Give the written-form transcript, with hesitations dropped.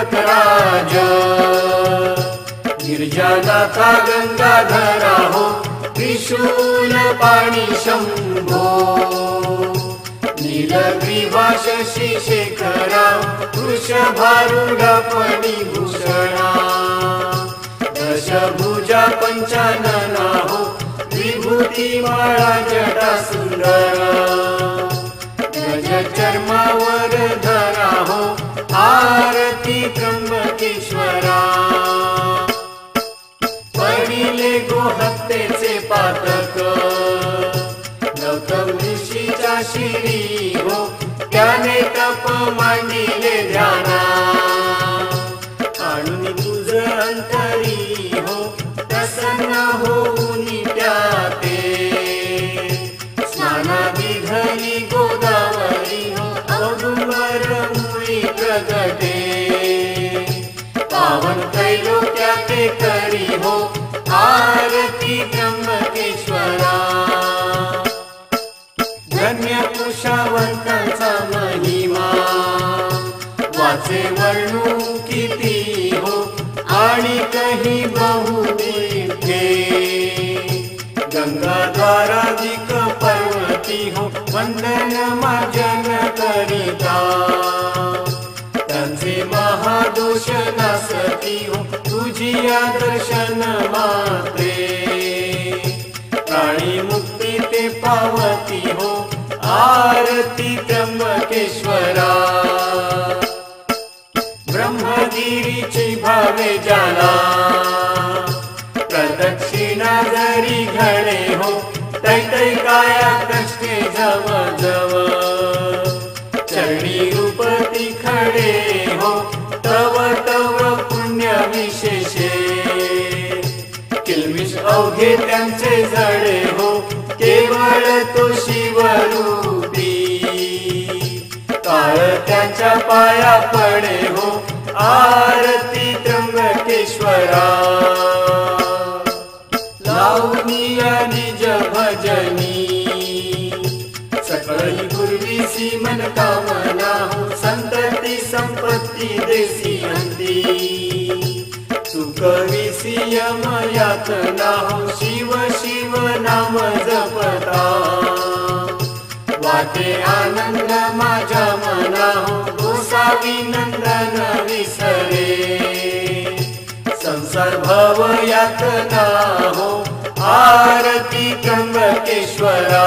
त्र्यंबकराज गिरिजानाथा गंगाधरा हो त्रिशूल पाणी शंभो नीलग्रीवा शशी शेखरा वृषभारूढा फणिभूषणा दशभुजा पंचानना हो विभूती माळा जटा सुंदरा गज चर्मावर धरा हो आरती त्र्यंबकेश्वरा पडिले गोहत्येचे पातक गौतम ऋषीच्या शिरी हो त्याने तप मांडिले ध्याना आणून तुझ अंतरी हो प्रसन्न होऊन त्याते स्नानादी घरी गोदावरी हो औदुंबर मुळी प्रगटे पावन त्रैलोक्याते करी हो आरती त्र्यंबकेश्वरा धन्य कुशावंतांचा महिमा वाचे वर्णू किती हो आणि कही बहुतीर्थे गंगाद्वाराधिक पर्वती हो वंदन मार्जन करिता त्यांचे महादोष नासती हो तुझिया दर्शन मात्रे प्राणी मुक्ती ते पावती हो आरती त्र्यंबकेश्वरा ब्रह्मगिरीची भावे जाला प्रदक्षिणा जरी घडे हो तैतै काया कष्टे जव जव चरणी रूपती खडे हो तव तव पुण्य विशेषे किलमिश अवघे त्यांचे जडे हो केवळ तो शिवरूपी काळ त्याच्या पाया पडे हो आरती त्र्यंबकेश्वरा लावनिया निज भजनी सकळी पूर्वीसी मन कामना हो संतती संपत्ती देसी हंती सुखविसी यम यातना हो शिव शिव नाम जपता वाटे आनंद माझ्या मना हो गोसावी नंदन विसरे संसार भव यातना हो आरती त्र्यंबकेश्वरा।